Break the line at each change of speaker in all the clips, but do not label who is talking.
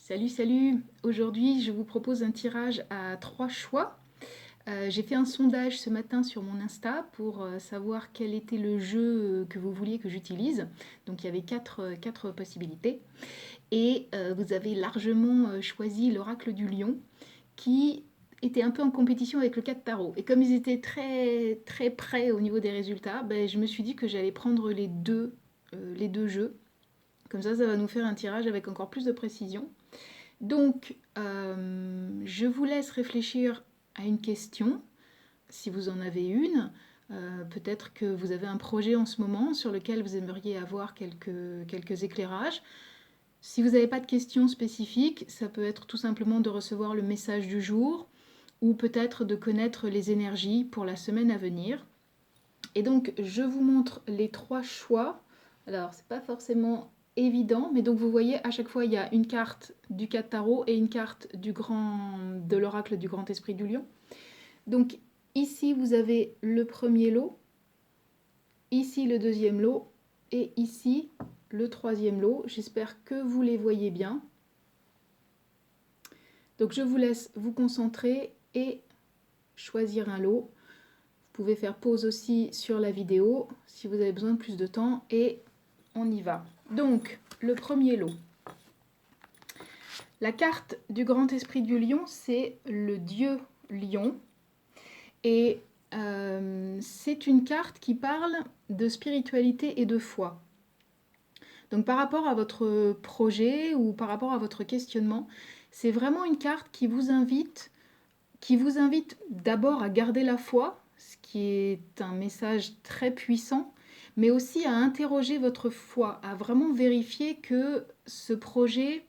Salut, salut! Aujourd'hui, je vous propose un tirage à 3 choix. J'ai fait un sondage ce matin sur mon Insta pour savoir quel était le jeu que vous vouliez que j'utilise. Donc il y avait quatre possibilités. Et vous avez largement choisi l'oracle du lion qui était un peu en compétition avec le 4 tarot. Et comme ils étaient très, très près au niveau des résultats, ben, je me suis dit que j'allais prendre les deux jeux. Comme ça va nous faire un tirage avec encore plus de précision. Donc, je vous laisse réfléchir à une question, si vous en avez une. Peut-être que vous avez un projet en ce moment sur lequel vous aimeriez avoir quelques éclairages. Si vous n'avez pas de questions spécifiques, ça peut être tout simplement de recevoir le message du jour ou peut-être de connaître les énergies pour la semaine à venir. Et donc, je vous montre les 3 choix. Alors, c'est pas forcément évident, mais donc vous voyez, à chaque fois, il y a une carte du 4 tarot et une carte de l'oracle du grand esprit du lion. Donc, ici, vous avez le premier lot, ici, le deuxième lot, et ici, le troisième lot. J'espère que vous les voyez bien. Donc, je vous laisse vous concentrer et choisir un lot. Vous pouvez faire pause aussi sur la vidéo si vous avez besoin de plus de temps et on y va. Donc, le premier lot. La carte du grand esprit du lion, c'est le dieu lion. Et c'est une carte qui parle de spiritualité et de foi. Donc par rapport à votre projet ou par rapport à votre questionnement, c'est vraiment une carte qui vous invite d'abord à garder la foi, ce qui est un message très puissant, mais aussi à interroger votre foi, à vraiment vérifier que ce projet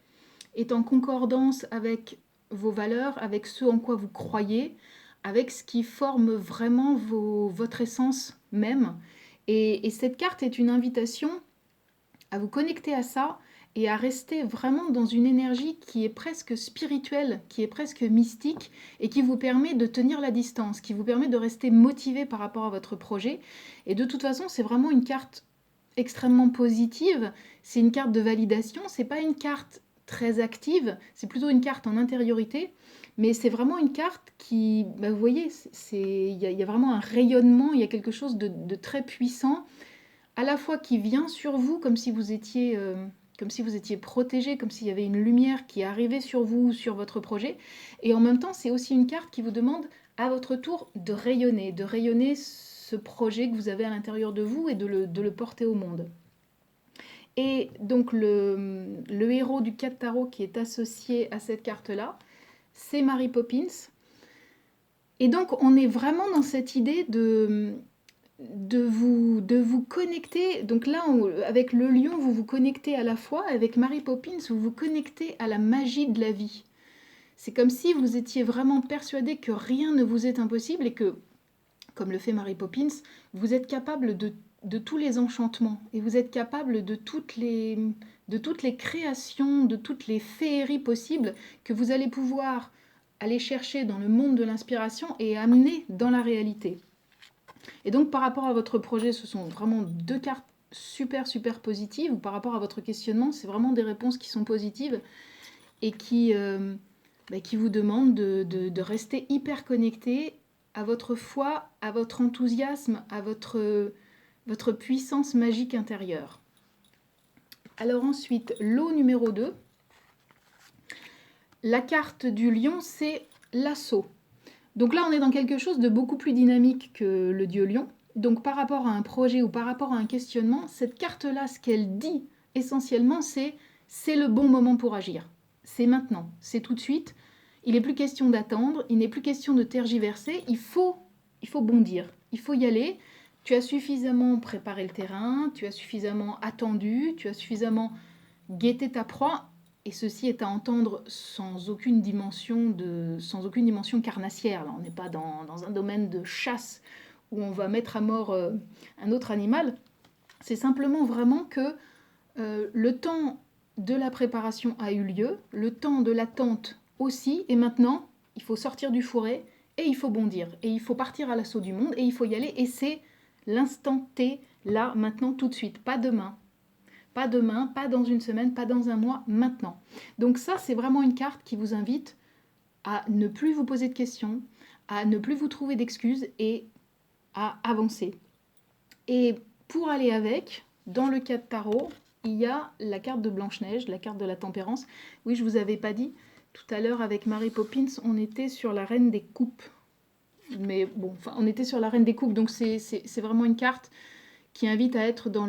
est en concordance avec vos valeurs, avec ce en quoi vous croyez, avec ce qui forme vraiment votre essence même. Et cette carte est une invitation à vous connecter à ça et à rester vraiment dans une énergie qui est presque spirituelle, qui est presque mystique et qui vous permet de tenir la distance, qui vous permet de rester motivé par rapport à votre projet. Et de toute façon, c'est vraiment une carte extrêmement positive, c'est une carte de validation, c'est pas une carte très active, c'est plutôt une carte en intériorité, mais c'est vraiment une carte qui, bah vous voyez, il y a vraiment un rayonnement, il y a quelque chose de très puissant, à la fois qui vient sur vous comme si vous étiez protégé, comme s'il y avait une lumière qui arrivait sur vous, sur votre projet, et en même temps c'est aussi une carte qui vous demande à votre tour de rayonner ce projet que vous avez à l'intérieur de vous et de le porter au monde. Et donc le héros du 4 tarot qui est associé à cette carte-là, c'est Mary Poppins. Et donc on est vraiment dans cette idée de vous connecter. Donc là, avec le lion, vous vous connectez à la fois. Avec Mary Poppins, vous vous connectez à la magie de la vie. C'est comme si vous étiez vraiment persuadé que rien ne vous est impossible et que, comme le fait Mary Poppins, vous êtes capable de tous les enchantements et vous êtes capable de toutes les créations, de toutes les féeries possibles que vous allez pouvoir aller chercher dans le monde de l'inspiration et amener dans la réalité. Et donc par rapport à votre projet, ce sont vraiment 2 cartes super super positives. Par rapport à votre questionnement, c'est vraiment des réponses qui sont positives et qui vous demandent de rester hyper connecté à votre foi, à votre enthousiasme, à votre puissance magique intérieure. Alors ensuite, lot numéro 2. La carte du lion, c'est l'assaut. Donc là, on est dans quelque chose de beaucoup plus dynamique que le dieu lion. Donc par rapport à un projet ou par rapport à un questionnement, cette carte-là, ce qu'elle dit essentiellement, c'est le bon moment pour agir. C'est maintenant, c'est tout de suite. Il n'est plus question d'attendre, il n'est plus question de tergiverser, il faut bondir, il faut y aller. Tu as suffisamment préparé le terrain, tu as suffisamment attendu, tu as suffisamment guetté ta proie, et ceci est à entendre sans aucune dimension carnassière. Là, on n'est pas dans un domaine de chasse où on va mettre à mort un autre animal. C'est simplement vraiment que le temps de la préparation a eu lieu, le temps de l'attente aussi, et maintenant, il faut sortir du fourré et il faut bondir. Et il faut partir à l'assaut du monde et il faut y aller. Et c'est l'instant T, là, maintenant, tout de suite, pas demain. Pas demain, pas dans une semaine, pas dans un mois, maintenant. Donc ça, c'est vraiment une carte qui vous invite à ne plus vous poser de questions, à ne plus vous trouver d'excuses et à avancer. Et pour aller avec, dans le cas de tarot, il y a la carte de Blanche-Neige, la carte de la tempérance. Oui, je vous avais pas dit, tout à l'heure avec Mary Poppins, on était sur la reine des coupes. Mais bon, enfin, on était sur la reine des coupes, donc c'est vraiment une carte qui invite à être dans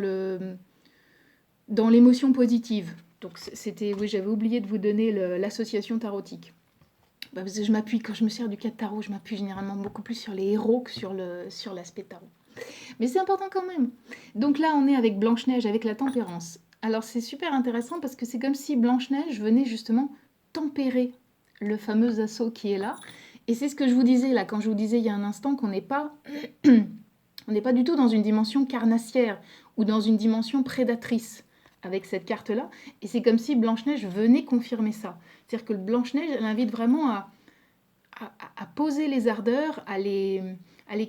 l'émotion positive. Donc c'était, oui, j'avais oublié de vous donner l'association tarotique. Parce que quand je me sers du 4 tarot, je m'appuie généralement beaucoup plus sur les héros que sur l'aspect tarot. Mais c'est important quand même. Donc là, on est avec Blanche-Neige, avec la tempérance. Alors c'est super intéressant parce que c'est comme si Blanche-Neige venait justement tempérer le fameux assaut qui est là. Et c'est ce que je vous disais là, quand je vous disais il y a un instant qu'on n'est pas du tout dans une dimension carnassière ou dans une dimension prédatrice avec cette carte-là. Et c'est comme si Blanche-Neige venait confirmer ça. C'est-à-dire que Blanche-Neige, elle invite vraiment à poser les ardeurs, à les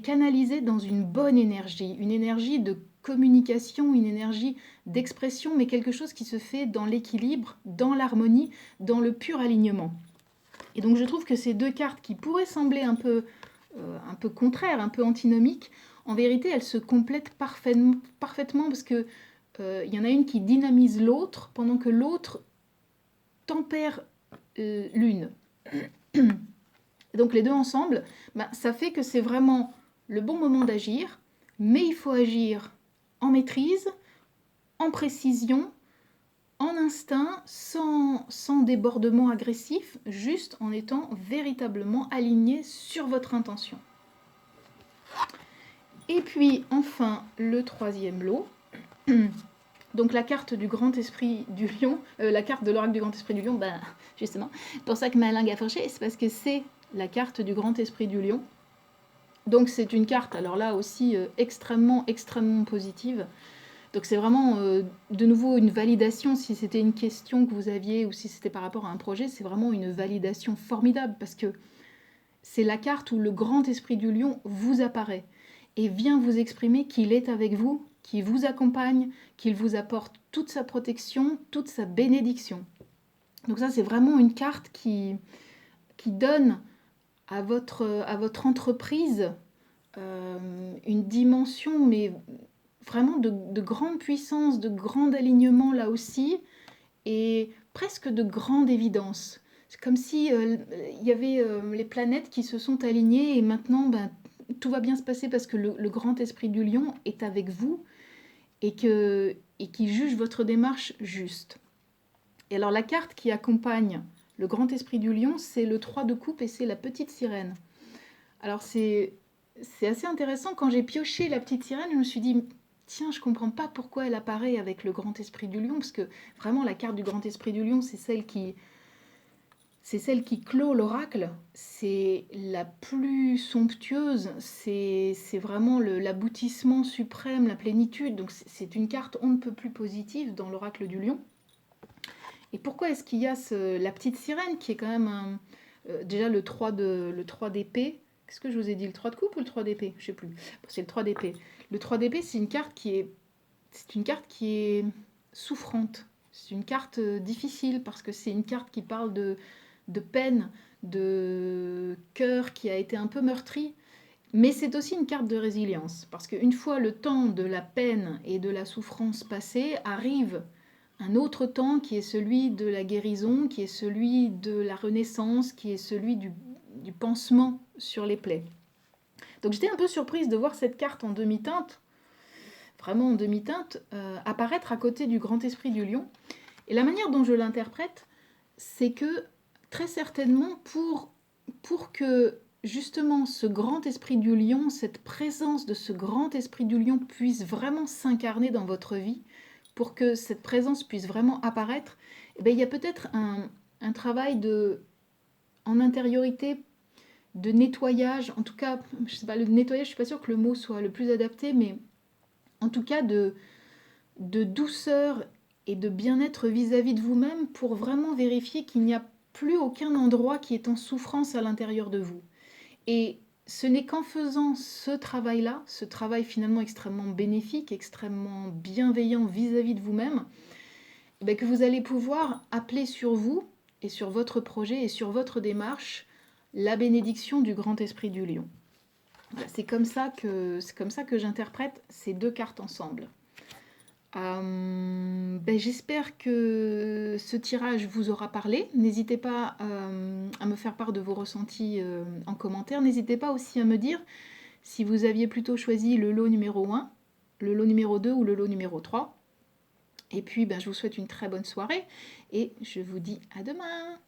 canaliser dans une bonne énergie, une énergie de communication, une énergie d'expression, mais quelque chose qui se fait dans l'équilibre, dans l'harmonie, dans le pur alignement. Et donc je trouve que ces deux cartes qui pourraient sembler un peu contraires, un peu antinomiques, en vérité elles se complètent parfaitement parce que y en a une qui dynamise l'autre pendant que l'autre tempère l'une. Donc les deux ensemble, ça fait que c'est vraiment le bon moment d'agir, mais il faut agir en maîtrise, en précision, en instinct, sans débordement agressif, juste en étant véritablement aligné sur votre intention. Et puis enfin le troisième lot. Donc la carte du Grand Esprit du Lion, la carte de l'oracle du Grand Esprit du Lion, justement, pour ça que ma langue a fourché, c'est parce que c'est la carte du Grand Esprit du Lion. Donc c'est une carte, alors là aussi, extrêmement positive. Donc c'est vraiment, de nouveau, une validation, si c'était une question que vous aviez ou si c'était par rapport à un projet, c'est vraiment une validation formidable parce que c'est la carte où le Grand Esprit du Lion vous apparaît et vient vous exprimer qu'il est avec vous, qu'il vous accompagne, qu'il vous apporte toute sa protection, toute sa bénédiction. Donc ça, c'est vraiment une carte qui donne à votre entreprise une dimension, mais vraiment de grande puissance, de grand alignement là aussi, et presque de grande évidence. C'est comme si il y avait les planètes qui se sont alignées et maintenant tout va bien se passer parce que le grand esprit du lion est avec vous et qui juge votre démarche juste. Et alors la carte qui accompagne le grand esprit du lion, c'est le 3 de coupe et c'est la petite sirène. Alors c'est assez intéressant, quand j'ai pioché la petite sirène, je me suis dit tiens, je comprends pas pourquoi elle apparaît avec le grand esprit du lion, parce que vraiment la carte du grand esprit du lion, c'est celle qui clôt l'oracle, c'est la plus somptueuse, c'est vraiment l'aboutissement suprême, la plénitude, donc c'est une carte on ne peut plus positive dans l'oracle du lion. Et pourquoi est-ce qu'il y a la petite sirène qui est quand même déjà le 3 d'épée. Qu'est-ce que je vous ai dit, le 3 de coupe ou le 3 d'épée? Je sais plus. Bon, c'est le 3 d'épée. Le 3 d'épée, c'est une carte qui est souffrante. C'est une carte difficile parce que c'est une carte qui parle de peine, de cœur qui a été un peu meurtri. Mais c'est aussi une carte de résilience parce qu'une fois le temps de la peine et de la souffrance passé, arrive un autre temps qui est celui de la guérison, qui est celui de la renaissance, qui est celui du pansement sur les plaies. Donc j'étais un peu surprise de voir cette carte en demi-teinte, vraiment en demi-teinte, apparaître à côté du grand esprit du lion. Et la manière dont je l'interprète, c'est que très certainement pour que justement ce grand esprit du lion, cette présence de ce grand esprit du lion puisse vraiment s'incarner dans votre vie, pour que cette présence puisse vraiment apparaître, il y a peut-être un travail en intériorité, de nettoyage, en tout cas, je sais pas, le nettoyage, je suis pas sûre que le mot soit le plus adapté, mais en tout cas de douceur et de bien-être vis-à-vis de vous-même pour vraiment vérifier qu'il n'y a plus aucun endroit qui est en souffrance à l'intérieur de vous. Et ce n'est qu'en faisant ce travail-là, ce travail finalement extrêmement bénéfique, extrêmement bienveillant vis-à-vis de vous-même, que vous allez pouvoir appeler sur vous et sur votre projet et sur votre démarche la bénédiction du grand esprit du lion. Voilà, c'est comme ça que j'interprète ces deux cartes ensemble. J'espère que ce tirage vous aura parlé. N'hésitez pas à me faire part de vos ressentis en commentaire. N'hésitez pas aussi à me dire si vous aviez plutôt choisi le lot numéro 1, le lot numéro 2 ou le lot numéro 3. Et puis, je vous souhaite une très bonne soirée et je vous dis à demain.